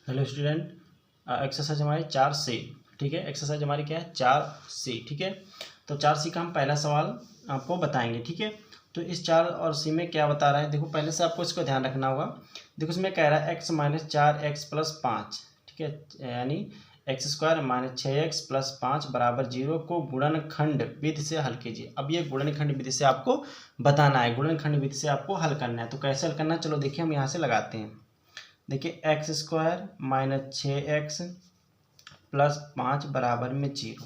Hello student, exercise हमारी 4C। ठीक है, एक्सरसाइज हमारी क्या है 4C। ठीक है, तो 4C का हम पहला सवाल आपको बताएंगे। ठीक है, तो इस 4 और C में क्या बता रहा है, देखो पहले से आपको इसको ध्यान रखना होगा। देखो इसमें कह रहा है x - 4x + 5। ठीक है, यानी x² - 6x + 5 = 0 को गुणनखंड विधि से हल कीजिए। अब ये गुणनखंड विधि से आपको बताना है, गुणनखंड विधि से आपको हल करना है। तो कैसे हल करना है, चलो देखिए हम यहाँ से लगाते हैं। देखिए x² - 6x + 5 = 0।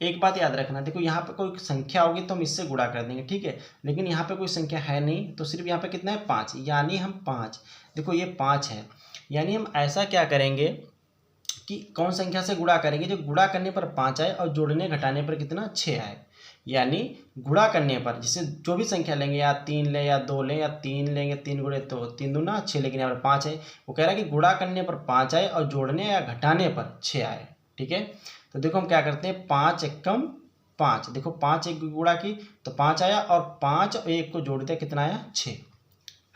एक बात याद रखना, देखो यहाँ पे कोई संख्या होगी तो हम इससे गुणा कर देंगे। ठीक है, लेकिन यहाँ पे कोई संख्या है नहीं, तो सिर्फ यहाँ पे कितना है 5, यानी हम 5, देखो ये 5 है, यानी हम ऐसा क्या करेंगे कि कौन संख्या से गुणा करेंगे, जो गुणा करने पर 5 आए और जोड़ने घटाने पर कितना 6 आए। यानी गुणा करने पर जिसे जो भी संख्या लेंगे, या 3 लें या 2 लें या 3 लेंगे, 3 गुणे तो 3 दूना 6, लेकिन यहाँ पर 5 है। वो कह रहा है कि गुणा करने पर 5 आए और जोड़ने या घटाने पर 6 आए। ठीक है, तो देखो हम क्या करते हैं, 5 एकम 5, देखो 5 एक गुणा की तो 5 आया, और 5 और 1 को जोड़ दिया कितना आया 6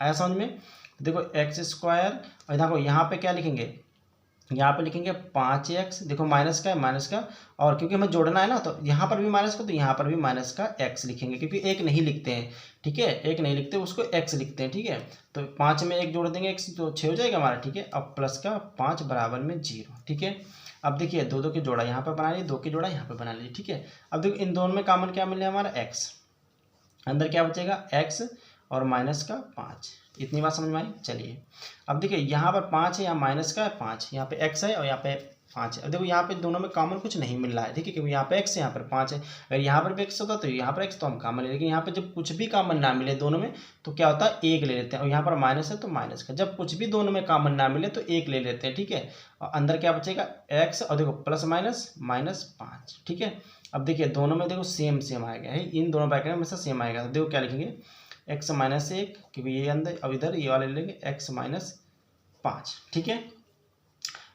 आया। समझ में? देखो x², और देखो यहाँ पे क्या लिखेंगे, यहाँ पे लिखेंगे 5x, देखो माइनस का है, माइनस का, और क्योंकि हमें जोड़ना है ना, तो यहाँ पर भी माइनस का, तो यहाँ पर भी माइनस का x लिखेंगे, क्योंकि एक नहीं लिखते हैं। ठीक है, एक नहीं लिखते, उसको x लिखते हैं। ठीक है, तो 5 में 1 जोड़ देंगे x, तो 6 हो जाएगा हमारा। ठीक है, अब प्लस का 5 = 0। ठीक है, अब देखिए 2 2 की जोड़ा यहाँ पर बना लीजिए, 2 की जोड़ा यहाँ पर बना लीजिए। ठीक है, अब देखो इन दोनों में कॉमन क्या मिले हमारा x, अंदर क्या बचेगा x और माइनस का 5। इतनी बात समझ में आई? चलिए अब देखिए यहाँ पर 5 है, यहाँ माइनस का 5, यहाँ पे x है और यहाँ पे 5 है। अब देखो यहाँ पे दोनों में कॉमन कुछ नहीं मिल रहा है। देखिए क्योंकि यहाँ पे x है, यहाँ पर 5 है। अगर यहाँ पर भी x होता तो यहाँ पर x, तो हम कॉमन ले, लेकिन यहाँ पे जब कुछ भी कॉमन ना मिले दोनों में, तो क्या होता है 1 ले लेते हैं, और यहाँ पर माइनस है तो माइनस का, जब कुछ भी दोनों में कॉमन ना मिले तो 1 ले लेते हैं। ठीक है, और अंदर क्या बचेगा x, और देखो प्लस माइनस -5। ठीक है, अब देखिए दोनों में देखो सेम सेम आएगा है, इन दोनों ब्रैकेट में हमेशा सेम आएगा। तो देखो क्या लिखेंगे, x - 1, क्योंकि ये अंदर, अब इधर ये वाले लेंगे x - 5। ठीक है,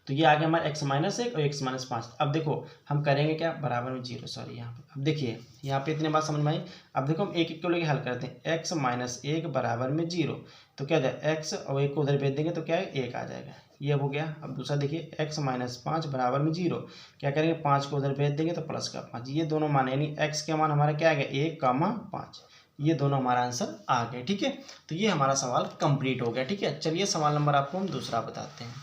तो ये आ गया हमारा x - 1 और x - 5। अब देखो हम करेंगे क्या, बराबर में 0, सॉरी यहाँ पे। अब देखिए यहाँ पे इतने बात समझ में आई। अब देखो हम एक एक को लेके हल करते हैं, x - 1 = 0, तो क्या जाए x और 1 को उधर भेज देंगे तो क्या है 1 आ जाएगा, ये हो गया। अब दूसरा देखिए x - 5 = 0, क्या करेंगे 5 को उधर भेज देंगे तो प्लस का 5, ये दोनों मान, यानी x का मान हमारा क्या आ गया 1, 5, ये दोनों हमारा आंसर आ गए। ठीक है, तो ये हमारा सवाल कंप्लीट हो गया। ठीक है, चलिए सवाल नंबर आपको हम दूसरा बताते हैं।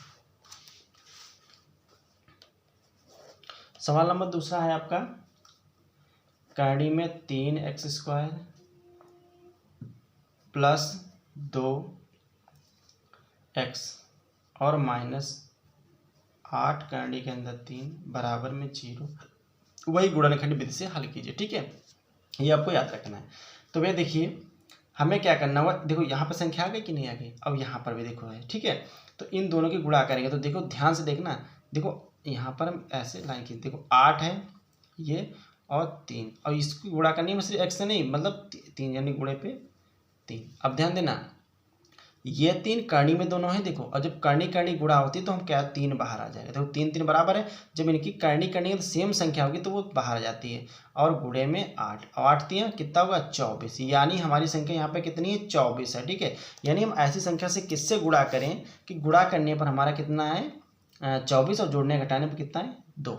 सवाल नंबर दूसरा है आपका, करनी में 3x² + 2x और -8 करनी के अंदर 3 = 0, वही गुणनखंड विधि से हल कीजिए। ठीक है, ये आपको याद रखना है। तो भैया देखिए हमें क्या करना होगा, देखो यहाँ पर संख्या आ गई कि नहीं आ गई, अब यहाँ पर भी देखो है। ठीक है, तो इन दोनों की गुणा करेंगे, तो देखो ध्यान से देखना, देखो यहाँ पर हम ऐसे लाइन की, देखो 8 है ये और 3, और इसकी गुणा करनी है सिर्फ x से नहीं, मतलब 3 यानी गुणे पे 3। अब ध्यान देना, ये 3 करनी में दोनों है, देखो, और जब करनी करनी गुणा होती है तो हम क्या 3 बाहर आ जाएगा। देखो 3 3 बराबर है, जब इनकी करनी करनी है तो सेम संख्या होगी तो वो बाहर आ जाती है, और गुणे में 8, और 8 3 कितना होगा 24, यानी हमारी संख्या यहाँ पे कितनी है 24 है। ठीक है, यानी हम ऐसी संख्या से किससे गुणा करें कि गुणा करने पर हमारा कितना है 24, और जोड़ने घटाने पर कितना है 2।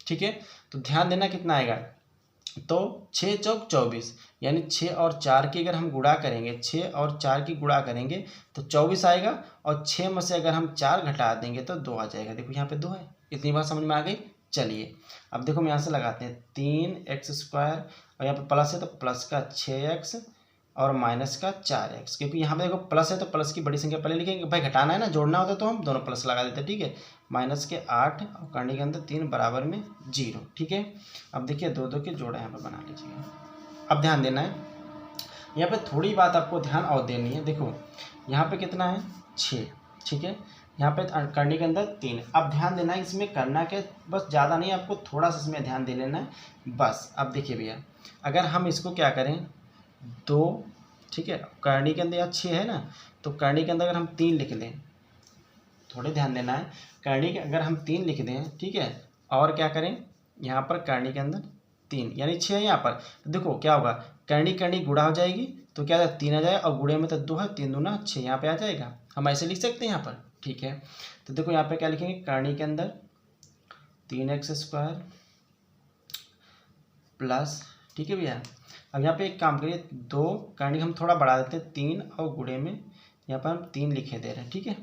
ठीक है, तो ध्यान देना कितना आएगा, तो 6 चौक 24, यानी 6 और 4 की अगर हम गुणा करेंगे, 6 और 4 की गुणा करेंगे तो 24 आएगा, और 6 में से अगर हम 4 घटा देंगे तो 2 आ जाएगा। देखो यहाँ पे 2 है, इतनी बात समझ में आ गई। चलिए अब देखो हम यहाँ से लगाते हैं 3x², और यहाँ पे प्लस है तो प्लस का 6x और माइनस का 4x, क्योंकि यहाँ पे देखो प्लस है तो प्लस की बड़ी संख्या पहले लिखेंगे, भाई घटाना है ना, जोड़ना होता तो हम दोनों प्लस लगा देते। ठीक है, -8 और करने के अंदर 3 = 0। ठीक है, अब देखिए 2 2 के जोड़ा यहाँ पर बना लीजिएगा। अब ध्यान देना है, यहाँ पे थोड़ी बात आपको ध्यान और देनी है। देखो यहाँ पे कितना है 6, ठीक है, यहाँ पे करने के अंदर 3। अब ध्यान देना है, इसमें करना क्या, बस ज़्यादा नहीं, आपको थोड़ा सा इसमें ध्यान दे लेना है बस। अब देखिए भैया, अगर हम इसको क्या करें 2, ठीक है, करनी के अंदर यहाँ 6 है ना, तो करनी के अंदर अगर हम 3 लिख लें, थोड़े ध्यान देना है, करनी के अगर हम 3 लिख दें, ठीक है, और क्या करें यहाँ पर करनी के अंदर 3, यानी 6 है यहाँ पर, तो देखो क्या होगा, करनी करनी गुणा हो जाएगी तो क्या 3 आ जाएगा, और गुणे में तो 2 है, 3 दूना 6 यहाँ पे आ जाएगा। हम ऐसे लिख सकते हैं यहाँ पर, ठीक है। तो देखो यहाँ पे क्या लिखेंगे, करनी के अंदर 3x² प्लस, ठीक है भैया। अब यहाँ पे एक काम करिए, 2 करनी हम थोड़ा बढ़ा देते हैं, 3 और गुणे में यहाँ पर हम 3 लिखे दे रहे हैं, ठीक है,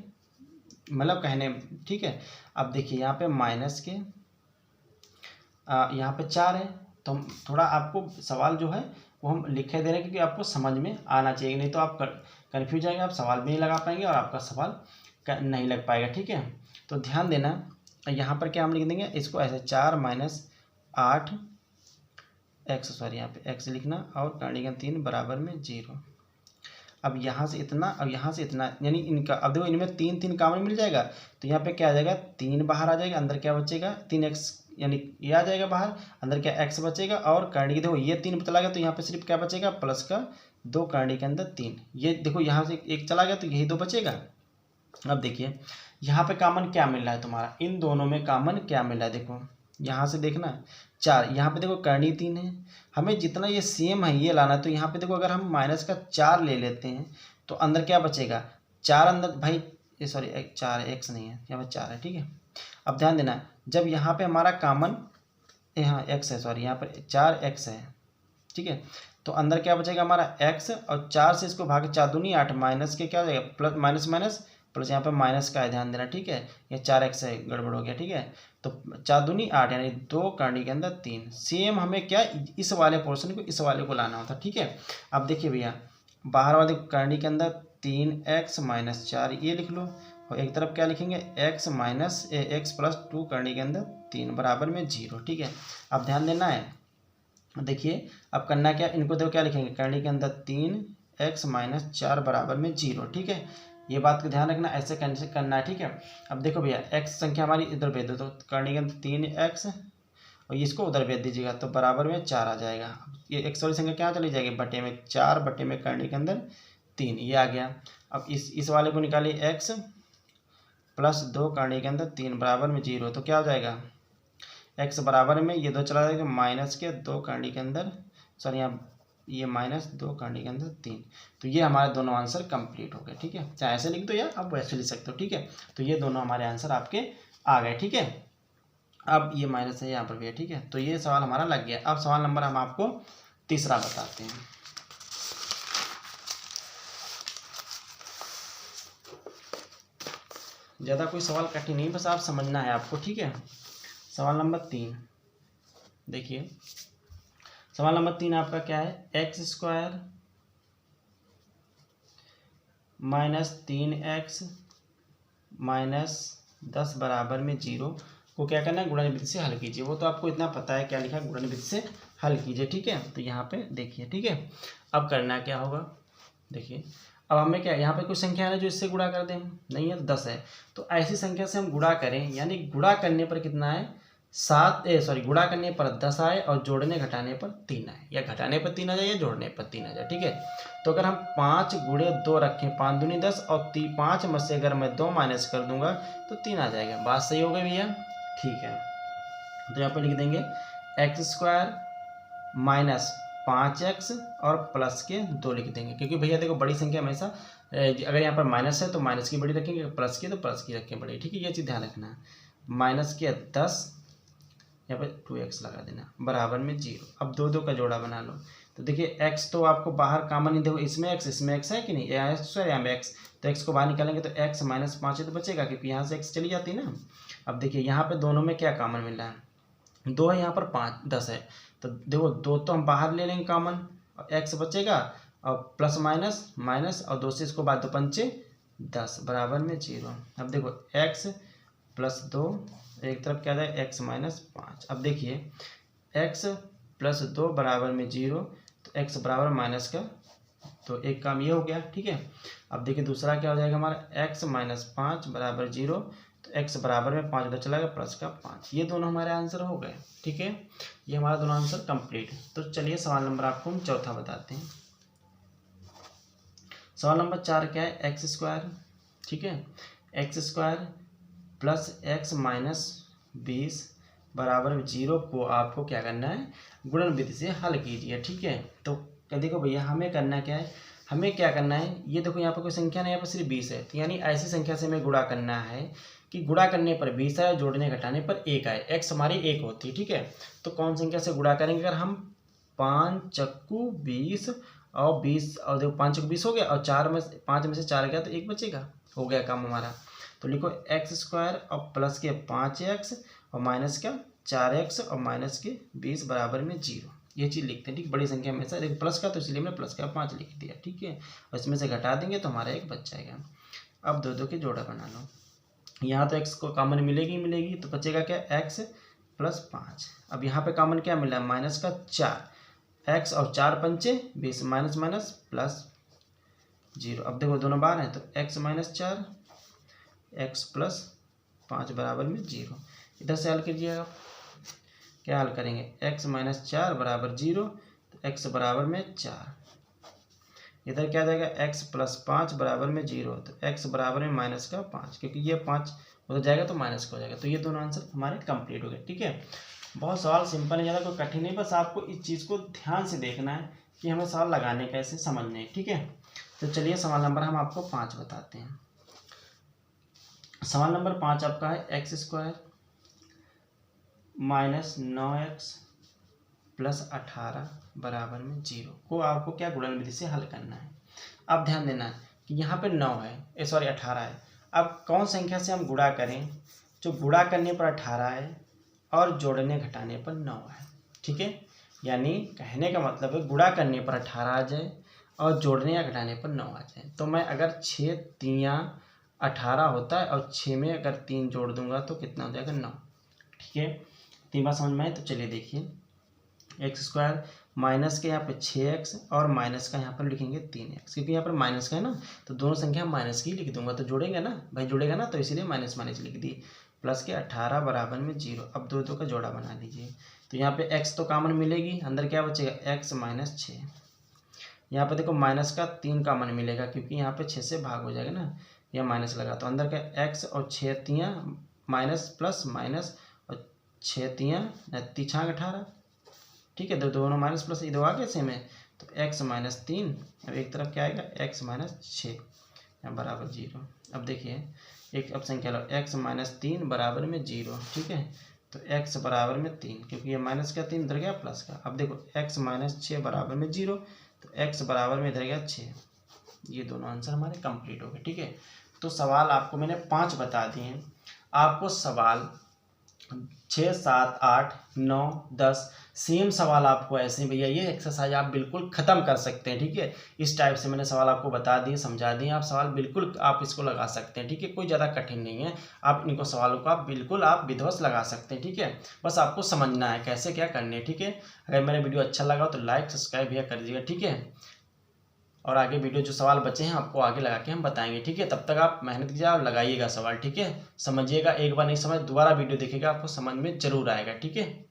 मतलब कहने में, ठीक है। अब देखिए यहाँ पे माइनस के यहाँ पे 4 है, तो हम थोड़ा आपको सवाल जो है वो हम लिखे दे रहे हैं क्योंकि आपको समझ में आना चाहिए, नहीं तो आप कन्फ्यूज जाएंगे, आप सवाल भी नहीं लगा पाएंगे और आपका सवाल नहीं लग पाएगा, ठीक है। तो ध्यान देना, यहाँ पर क्या हम लिख देंगे इसको ऐसे 4 - 8 x, सॉरी यहाँ पे x लिखना और करनी का 3 बराबर में 0। अब यहाँ से इतना, अब यहाँ से इतना, यानी इनका, अब देखो इनमें 3 3 कॉमन मिल जाएगा, तो यहाँ पे क्या आ जाएगा, 3 बाहर आ जाएगा, अंदर क्या बचेगा 3x, यानी ये आ जाएगा बाहर, अंदर क्या x बचेगा, और करनी की देखो ये 3 चला गया, तो यहाँ पे सिर्फ क्या बचेगा प्लस का 2, करनी के अंदर 3, ये देखो यहाँ से 1 चला गया तो यही 2 बचेगा। अब देखिए यहाँ पे कॉमन क्या मिल रहा है तुम्हारा, इन दोनों में कॉमन क्या मिल रहा है, देखो यहाँ से देखना 4, यहाँ पे देखो करनी 3 है, हमें जितना ये सेम है ये लाना है, तो यहाँ पे देखो अगर हम माइनस का 4 ले लेते हैं तो अंदर क्या बचेगा 4, अंदर भाई ये सॉरी 4 है, x नहीं है, यहाँ पे 4 है, ठीक है। अब ध्यान देना, जब यहाँ पे हमारा कॉमन यहाँ x है, सॉरी यहाँ पर 4x है, ठीक है, तो अंदर क्या बचेगा हमारा x, और 4 से इसको भागे 4 दूनी 8, माइनस के क्या हो जाएगा प्लस, माइनस माइनस प्लस, यहाँ पे माइनस का है, ध्यान देना, ठीक है, ये 4x है, गड़बड़ हो गया, ठीक है। तो 4 दूनी 8 यानी 2 करनी के अंदर 3, सेम हमें क्या इस वाले पोर्शन को इस वाले को लाना होता, ठीक है। अब देखिए भैया बाहर वाले करनी के अंदर 3x - 4 ये लिख लो, और एक तरफ क्या लिखेंगे x + 2 करनी के अंदर 3 बराबर में 0, ठीक है। अब ध्यान देना है, देखिए अब करना क्या, इनको देखो क्या लिखेंगे, करनी के अंदर 3x - 4 बराबर में 0, ठीक है। ये बात का ध्यान रखना, ऐसे कैसे करना है, ठीक है। अब देखो भैया x संख्या हमारी इधर भेज दो, तो करनी के अंदर 3x और इसको उधर भेज दीजिएगा तो बराबर में 4 आ जाएगा। ये x वाली संख्या क्या चली जाएगी, बटे में 4 बटे में करनी के अंदर 3, ये आ गया। अब इस वाले को निकालिए x + 2 करनी के अंदर 3 बराबर में 0, तो क्या हो जाएगा x बराबर में ये 2 चला जाएगा, माइनस के 2 करनी के अंदर, सॉरी यहाँ ये -2 करनी के अंदर 3, तो ये हमारे दोनों आंसर कंप्लीट हो गए, ठीक है। चाहे ऐसे लिख दो या आप वैसे लिख सकते हो, ठीक है। तो ये दोनों हमारे आंसर आपके आ गए, ठीक है। अब ये माइनस है यहाँ पर भी है, ठीक है, तो ये सवाल हमारा लग गया। अब सवाल नंबर हम आपको तीसरा बताते हैं। ज़्यादा कोई सवाल कठिन नहीं, बस आप समझना है आपको, ठीक है। सवाल नंबर 3 देखिए, सवाल नंबर 3 आपका क्या है, x² - 3x - 10 बराबर में 0 को क्या करना है, गुणन विधि से हल कीजिए। वो तो आपको इतना पता है क्या लिखा है, गुणन विधि से हल कीजिए, ठीक है। तो यहाँ पे देखिए, ठीक है, अब करना क्या होगा, देखिए अब हमें क्या, यहाँ पे कोई संख्या है जो इससे गुणा कर दें, नहीं है तो 10 है, तो ऐसी संख्या से हम गुणा करें, यानी गुणा करने पर कितना है 7, गुणा करने पर 10 आए और जोड़ने घटाने पर 3 आए, या घटाने पर 3 आ जाए या जोड़ने पर 3 आ जाए, ठीक है। तो अगर हम 5 × 2 रखें, 5 दूनी 10 और 5 में से अगर मैं 2 माइनस कर दूंगा तो 3 आ जाएगा। बात सही हो गई भैया, ठीक है। तो यहाँ पर लिख देंगे x² - 5x और प्लस के 2 लिख देंगे, क्योंकि भैया देखो बड़ी संख्या हमेशा अगर यहाँ पर माइनस है तो माइनस की बड़ी रखेंगे, प्लस की तो प्लस की रखें बड़ी, ठीक है, ये चीज़ ध्यान रखना है। माइनस के 10 यहाँ पे 2x लगा देना बराबर में 0। अब 2 2 का जोड़ा बना लो, तो देखिए x तो आपको बाहर कॉमन नहीं, देखो इसमें x है कि नहीं, यहाँ x, तो x को बाहर निकालेंगे तो x - 5 तो बचेगा, क्योंकि यहाँ से x चली जाती है ना। अब देखिए यहाँ पे दोनों में क्या कॉमन मिल रहा है, 2 है, यहाँ पर 5 10 है, तो देखो 2 तो हम बाहर ले लेंगे कॉमन, और x बचेगा और प्लस माइनस माइनस, और 2 से इसको बाद 2 पंचे 10 बराबर में 0। अब देखो x + 2 एक तरफ क्या है x - 5। अब देखिए x + 2 बराबर में 0, तो x बराबर माइनस का, तो एक काम ये हो गया, ठीक है। अब देखिए दूसरा क्या हो जाएगा हमारा, x - 5 बराबर 0, तो x बराबर में 5 उधर चला गया प्लस का 5, ये दोनों हमारे आंसर हो गए, ठीक है। ये हमारा दोनों आंसर कंप्लीट। तो चलिए सवाल नंबर आपको हम चौथा बताते हैं। सवाल नंबर 4 क्या है, x², ठीक है, x² + x - 20 बराबर 0 को आपको क्या करना है, गुणन विधि से हल कीजिए, ठीक है। तो देखो भैया हमें करना क्या है, हमें क्या करना है, ये देखो यहाँ पर कोई संख्या नहीं, यहाँ पर सिर्फ 20 है, तो यानी ऐसी संख्या से हमें गुणा करना है कि गुणा करने पर 20 है, जोड़ने घटाने पर 1 आए, एक्स हमारी 1 होती है, ठीक है। तो कौन संख्या से गुणा करेंगे, अगर हम 5 चक्कू 20 और 20 और देखो 5 चक्कू 20 हो गया, और 5 में से 4 गया तो 1 बचेगा, हो गया काम हमारा। तो लिखो x² और प्लस के 5x और माइनस का 4x और माइनस के 20 बराबर में 0, ये चीज़ लिखते हैं, ठीक। बड़ी संख्या में से देखो प्लस का, तो इसलिए मैंने प्लस का 5 लिख दिया, ठीक है। और इसमें से घटा देंगे तो हमारा 1 बच जाएगा। अब दो दो के जोड़ा बना लो, यहाँ तो x को कॉमन मिलेगी, तो बचेगा क्या, x + 5। अब यहाँ पे कॉमन क्या मिला, माइनस का 4, x और 4 पंचे 20, माइनस माइनस प्लस 0। अब देखो दोनों बार हैं, तो x - 4 x + 5 बराबर में 0। इधर से हल कीजिएगा, क्या हल करेंगे, x - 4 बराबर 0, तो x बराबर में 4। इधर क्या जाएगा, x + 5 बराबर में 0, तो x बराबर में माइनस का 5, क्योंकि ये 5 उधर जाएगा तो माइनस का हो जाएगा। तो ये दोनों आंसर हमारे कंप्लीट हो गए, ठीक है। बहुत सवाल सिंपल है, ज़्यादा कोई कठिन नहीं, बस आपको इस चीज़ को ध्यान से देखना है कि हमें सवाल लगाने कैसे, समझने हैं, ठीक है। तो चलिए सवाल नंबर हम आपको 5 बताते हैं। सवाल नंबर 5 आपका है x² - 9x + 18 बराबर में 0 को आपको क्या गुणन विधि से हल करना है। अब ध्यान देना है कि यहाँ पे 9 है, सॉरी 18 है। अब कौन संख्या से हम गुणा करें, जो गुणा करने पर 18 है और जोड़ने घटाने पर 9 है, ठीक है। यानी कहने का मतलब है गुणा करने पर 18 आ जाए और जोड़ने या घटाने पर 9 आ जाए। तो मैं अगर 6 × 3 = 18 होता है, और 6 में अगर 3 जोड़ दूंगा तो कितना हो जाएगा, 9, ठीक है। 3 बार समझ में आए, तो चलिए देखिए, x² माइनस के यहाँ पे 6x और माइनस का यहाँ पर लिखेंगे 3x, क्योंकि यहाँ पर माइनस का है ना, तो दोनों संख्या माइनस की लिख दूंगा, तो जोड़ेंगे ना भाई, जुड़ेगा ना, तो इसीलिए माइनस माइनस लिख दी, प्लस के 18 बराबर में 0। अब दो का जोड़ा बना लीजिए, तो यहाँ पे x तो कॉमन मिलेगी, अंदर क्या बचेगा, x - 6। यहाँ पे देखो माइनस का 3 कॉमन मिलेगा, क्योंकि यहाँ पे 6 से भाग हो जाएगा ना, यह माइनस लगा, तो अंदर का x और 6 × 3 माइनस प्लस माइनस, और 6 × 3 = 18, ठीक है। तो दोनों माइनस प्लस इधर आ गया सेम है, तो x - 3, अब एक तरफ क्या आएगा, x - 6 बराबर 0। अब देखिए एक अब संख्या लो, x - 3 बराबर में 0, ठीक है। तो x बराबर में 3, क्योंकि ये माइनस का 3 इधर गया प्लस का। अब देखो x - 6 बराबर में 0, तो x बराबर में इधर गया 6। ये दोनों आंसर हमारे कंप्लीट हो गए, ठीक है। तो सवाल आपको मैंने 5 बता दिए हैं। आपको सवाल 6, 7, 8, 9, 10 सेम सवाल आपको ऐसे ही भैया, ये एक्सरसाइज आप बिल्कुल ख़त्म कर सकते हैं, ठीक है। इस टाइप से मैंने सवाल आपको बता दिए, समझा दिए, आप सवाल बिल्कुल आप इसको लगा सकते हैं, ठीक है। कोई ज़्यादा कठिन नहीं है, आप इनको सवालों को आप बिल्कुल आप विध्वंस लगा सकते हैं, ठीक है। बस आपको समझना है कैसे क्या करने हैं, ठीक है। अगर मेरा वीडियो अच्छा लगा तो लाइक सब्सक्राइब भैया कर दीजिएगा, ठीक है। और आगे वीडियो जो सवाल बचे हैं आपको आगे लगा के हम बताएंगे, ठीक है। तब तक आप मेहनत कीजिए और लगाइएगा सवाल, ठीक है। समझिएगा, एक बार नहीं समझ दोबारा वीडियो देखिएगा, आपको समझ में जरूर आएगा, ठीक है।